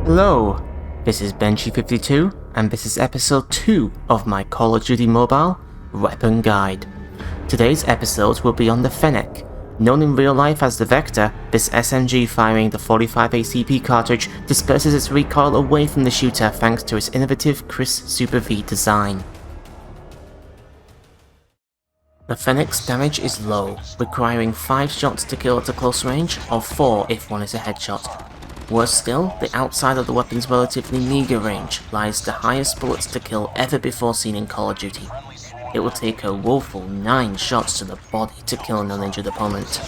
Hello, this is Benji52 and this is episode 2 of my Call of Duty Mobile Weapon Guide. Today's episode will be on the Fennec. Known in real life as the Vector, this SMG firing the 45 ACP cartridge disperses its recoil away from the shooter thanks to its innovative Chris Super V design. The Fennec's damage is low, requiring 5 shots to kill at a close range, or 4 if one is a headshot. Worse still, the outside of the weapon's relatively meagre range lies the highest bullets to kill ever before seen in Call of Duty. It will take a woeful 9 shots to the body to kill an uninjured opponent.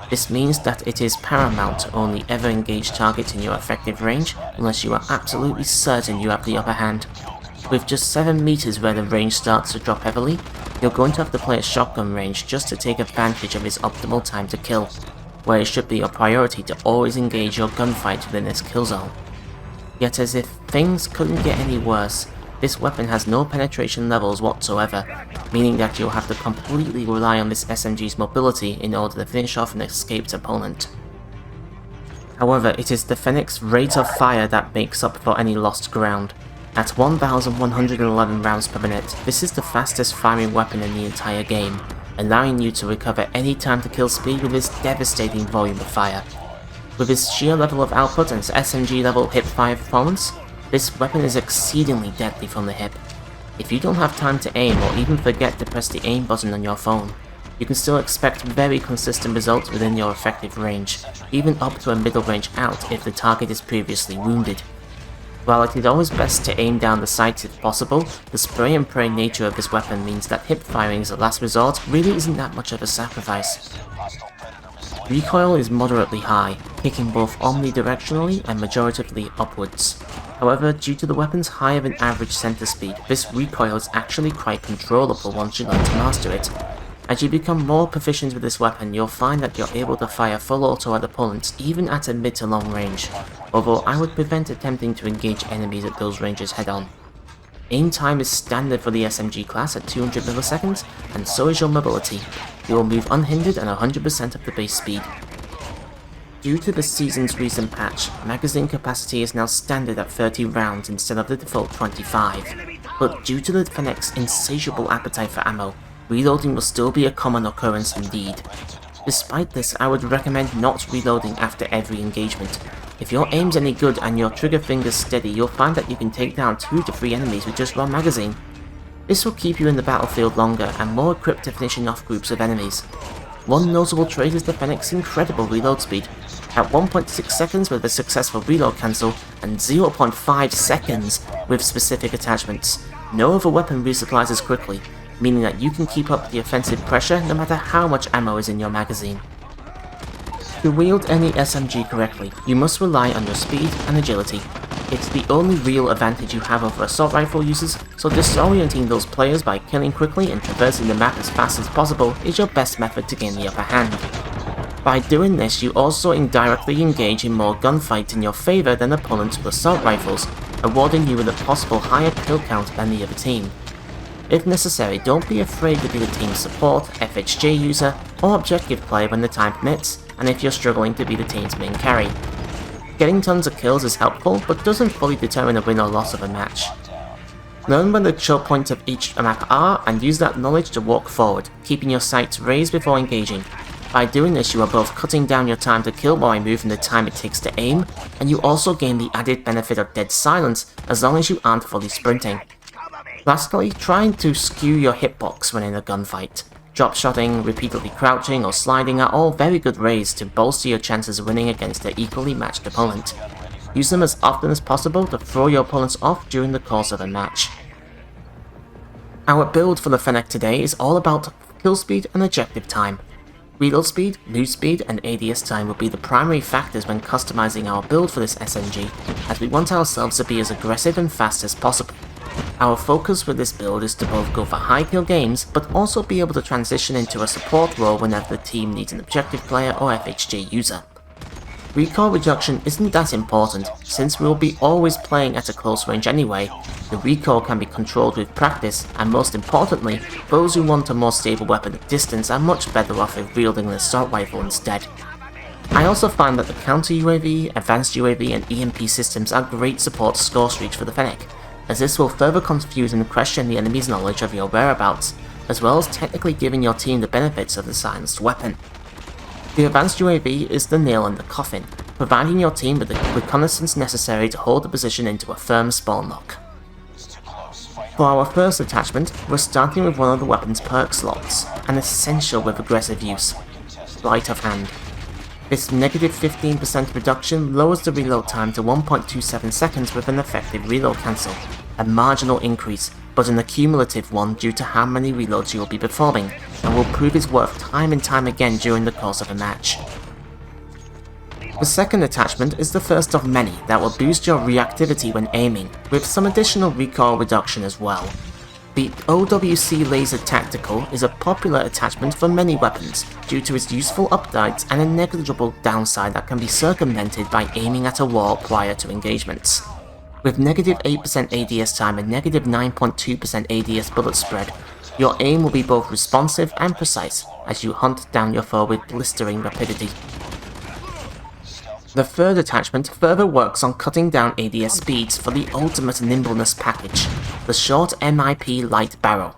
This means that it is paramount to only ever engage targets in your effective range unless you are absolutely certain you have the upper hand. With just 7 meters where the range starts to drop heavily, you're going to have to play at shotgun range just to take advantage of its optimal time to kill, where it should be your priority to always engage your gunfight within this kill zone. Yet as if things couldn't get any worse, this weapon has no penetration levels whatsoever, meaning that you'll have to completely rely on this SMG's mobility in order to finish off an escaped opponent. However, it is the Fennec's rate of fire that makes up for any lost ground. At 1,111 rounds per minute, this is the fastest firing weapon in the entire game, allowing you to recover any time to kill speed with its devastating volume of fire. With its sheer level of output and its SMG level hip-fire performance, this weapon is exceedingly deadly from the hip. If you don't have time to aim or even forget to press the aim button on your phone, you can still expect very consistent results within your effective range, even up to a middle range out if the target is previously wounded. While it is always best to aim down the sights if possible, the spray and pray nature of this weapon means that hip firing as a last resort really isn't that much of a sacrifice. Recoil is moderately high, kicking both omnidirectionally and majoritively upwards. However, due to the weapon's higher than average center speed, this recoil is actually quite controllable once you learn to master it. As you become more proficient with this weapon, you'll find that you're able to fire full auto at opponents even at a mid to long range, although I would prevent attempting to engage enemies at those ranges head on. Aim time is standard for the SMG class at 200 milliseconds, and so is your mobility. You will move unhindered at 100% of the base speed. Due to the season's recent patch, magazine capacity is now standard at 30 rounds instead of the default 25, but due to the Fennec's insatiable appetite for ammo, reloading will still be a common occurrence indeed. Despite this, I would recommend not reloading after every engagement. If your aim's any good and your trigger finger's steady, you'll find that you can take down 2 to 3 enemies with just one magazine. This will keep you in the battlefield longer and more equipped to finishing off groups of enemies. One notable trait is the Fennec's incredible reload speed. At 1.6 seconds with a successful reload cancel, and 0.5 seconds with specific attachments. No other weapon resupplies as quickly, meaning that you can keep up the offensive pressure no matter how much ammo is in your magazine. To wield any SMG correctly, you must rely on your speed and agility. It's the only real advantage you have over assault rifle users, so disorienting those players by killing quickly and traversing the map as fast as possible is your best method to gain the upper hand. By doing this, you also indirectly engage in more gunfights in your favour than opponents with assault rifles, awarding you with a possible higher kill count than the other team. If necessary, don't be afraid to be the team's support, FHJ user, or objective player when the time permits, and if you're struggling to be the team's main carry. Getting tons of kills is helpful, but doesn't fully determine the win or loss of a match. Learn when the choke points of each map are, and use that knowledge to walk forward, keeping your sights raised before engaging. By doing this, you are both cutting down your time to kill by removing the time it takes to aim, and you also gain the added benefit of dead silence as long as you aren't fully sprinting. Lastly, trying to skew your hitbox when in a gunfight. Drop-shotting, repeatedly crouching, or sliding are all very good ways to bolster your chances of winning against an equally matched opponent. Use them as often as possible to throw your opponents off during the course of a match. Our build for the Fennec today is all about kill speed and ejective time. Reload speed, move speed, and ADS time will be the primary factors when customizing our build for this SMG, as we want ourselves to be as aggressive and fast as possible. Our focus with this build is to both go for high kill games, but also be able to transition into a support role whenever the team needs an objective player or FHJ user. Recoil reduction isn't that important, since we will be always playing at a close range anyway. The recoil can be controlled with practice, and most importantly, those who want a more stable weapon at distance are much better off with wielding an assault rifle instead. I also find that the counter UAV, advanced UAV and EMP systems are great support score streaks for the Fennec, as this will further confuse and question the enemy's knowledge of your whereabouts, as well as technically giving your team the benefits of the silenced weapon. The advanced UAV is the nail in the coffin, providing your team with the reconnaissance necessary to hold the position into a firm spawn lock. For our first attachment, we're starting with one of the weapon's perk slots, and essential with aggressive use, Sleight of Hand. This negative 15% reduction lowers the reload time to 1.27 seconds with an effective reload cancel, a marginal increase, but an accumulative one due to how many reloads you will be performing, and will prove its worth time and time again during the course of a match. The second attachment is the first of many that will boost your reactivity when aiming, with some additional recoil reduction as well. The OWC Laser Tactical is a popular attachment for many weapons, due to its useful upsides and a negligible downside that can be circumvented by aiming at a wall prior to engagements. With negative 8% ADS time and negative 9.2% ADS bullet spread, your aim will be both responsive and precise as you hunt down your foe with blistering rapidity. The third attachment further works on cutting down ADS speeds for the ultimate nimbleness package, the short MIP light barrel.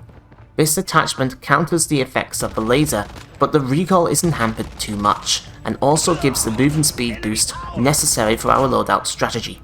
This attachment counters the effects of the laser, but the recoil isn't hampered too much, and also gives the movement speed boost necessary for our loadout strategy.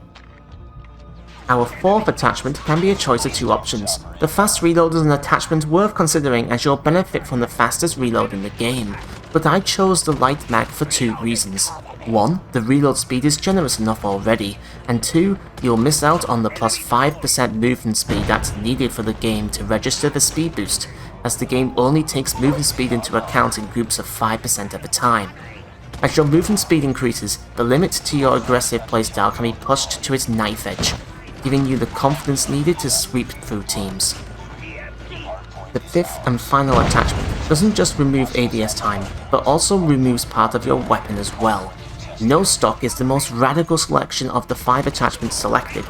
Our fourth attachment can be a choice of two options. The fast reload is an attachment worth considering as you'll benefit from the fastest reload in the game, but I chose the light mag for two reasons. One, the reload speed is generous enough already, and two, you'll miss out on the plus 5% movement speed that's needed for the game to register the speed boost, as the game only takes movement speed into account in groups of 5% at a time. As your movement speed increases, the limit to your aggressive playstyle can be pushed to its knife edge, giving you the confidence needed to sweep through teams. The fifth and final attachment doesn't just remove ADS time, but also removes part of your weapon as well. No stock is the most radical selection of the 5 attachments selected,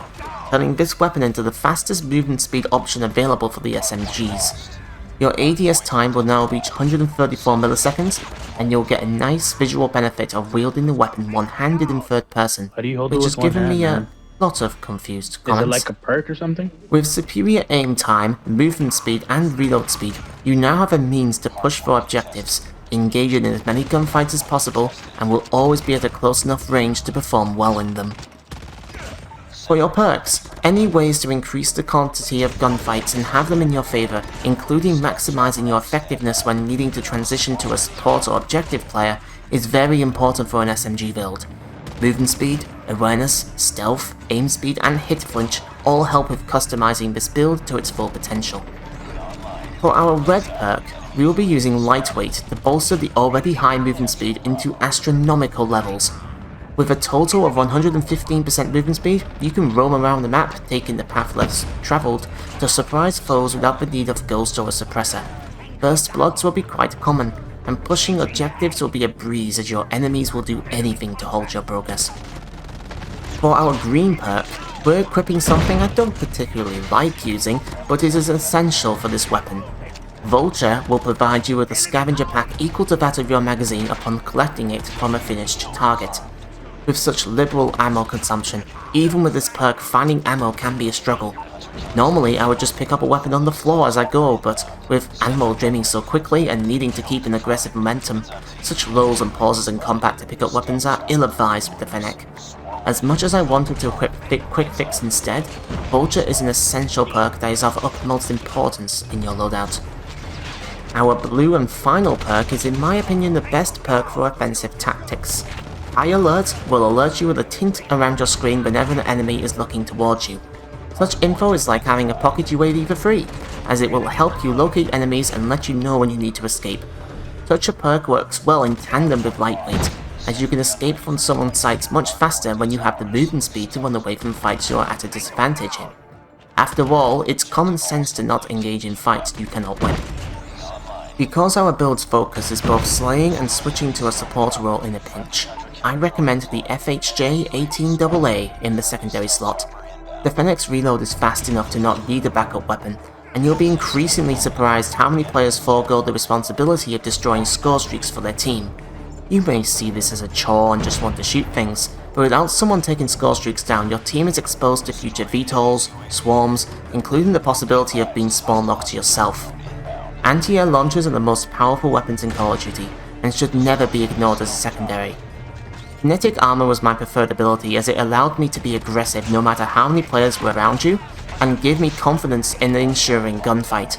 turning this weapon into the fastest movement speed option available for the SMGs. Your ADS time will now reach 134 milliseconds, and you'll get a nice visual benefit of wielding the weapon one-handed in third person, which has given me a lot of confused comments. Is it like a perk or something? With superior aim time, movement speed and reload speed, you now have a means to push for objectives, engaging in as many gunfights as possible, and will always be at a close enough range to perform well in them. For your perks, any ways to increase the quantity of gunfights and have them in your favour, including maximising your effectiveness when needing to transition to a support or objective player, is very important for an SMG build. Movement speed, awareness, stealth, aim speed and hit flinch all help with customising this build to its full potential. For our red perk, we will be using lightweight to bolster the already high movement speed into astronomical levels. With a total of 115% movement speed, you can roam around the map, taking the path less travelled, to surprise foes without the need of ghost or a suppressor. First bloods will be quite common, and pushing objectives will be a breeze as your enemies will do anything to hold your progress. For our green perk, we're equipping something I don't particularly like using, but it is essential for this weapon. Vulture will provide you with a scavenger pack equal to that of your magazine upon collecting it from a finished target. With such liberal ammo consumption, even with this perk, finding ammo can be a struggle. Normally I would just pick up a weapon on the floor as I go, but with ammo draining so quickly and needing to keep an aggressive momentum, such lulls and pauses in combat to pick up weapons are ill-advised with the Fennec. As much as I wanted to equip Quick Fix instead, Vulture is an essential perk that is of utmost importance in your loadout. Our blue and final perk is in my opinion the best perk for offensive tactics. High Alert will alert you with a tint around your screen whenever an enemy is looking towards you. Such info is like having a pocket UAV for free, as it will help you locate enemies and let you know when you need to escape. Such a perk works well in tandem with lightweight, as you can escape from someone's sights much faster when you have the movement speed to run away from fights you are at a disadvantage in. After all, it's common sense to not engage in fights you cannot win. Because our build's focus is both slaying and switching to a support role in a pinch, I recommend the FHJ-18AA in the secondary slot. The Fennec's reload is fast enough to not need a backup weapon, and you'll be increasingly surprised how many players forego the responsibility of destroying score streaks for their team. You may see this as a chore and just want to shoot things, but without someone taking score streaks down, your team is exposed to future VTOLs, swarms, including the possibility of being spawn locked yourself. Anti-air launchers are the most powerful weapons in Call of Duty, and should never be ignored as a secondary. Kinetic armor was my preferred ability as it allowed me to be aggressive no matter how many players were around you, and gave me confidence in the ensuing gunfight.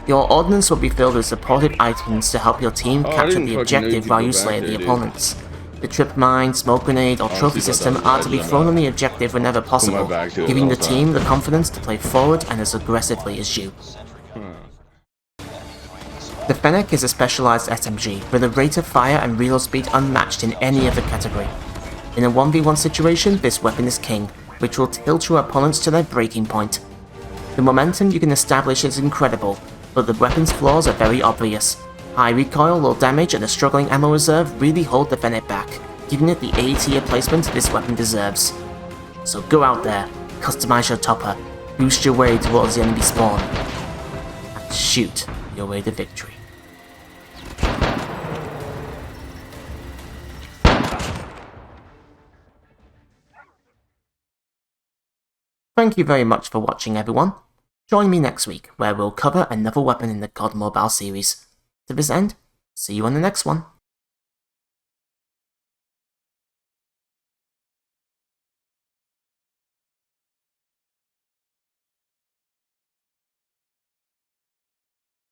Your ordnance will be filled with supportive items to help your team capture the objective while you slay the opponents. The trip mine, smoke grenade, or trophy system are to be thrown on the objective whenever possible, giving the team the confidence to play forward and as aggressively as you. The Fennec is a specialised SMG, with a rate of fire and reload speed unmatched in any other category. In a 1v1 situation, this weapon is king, which will tilt your opponents to their breaking point. The momentum you can establish is incredible, but the weapon's flaws are very obvious. High recoil, low damage, and a struggling ammo reserve really hold the Fennec back, giving it the A tier placement this weapon deserves. So go out there, customize your topper, boost your way towards the enemy spawn, and shoot your way to victory. Thank you very much for watching, everyone. Join me next week, where we'll cover another weapon in the COD Mobile series. To this end, see you on the next one.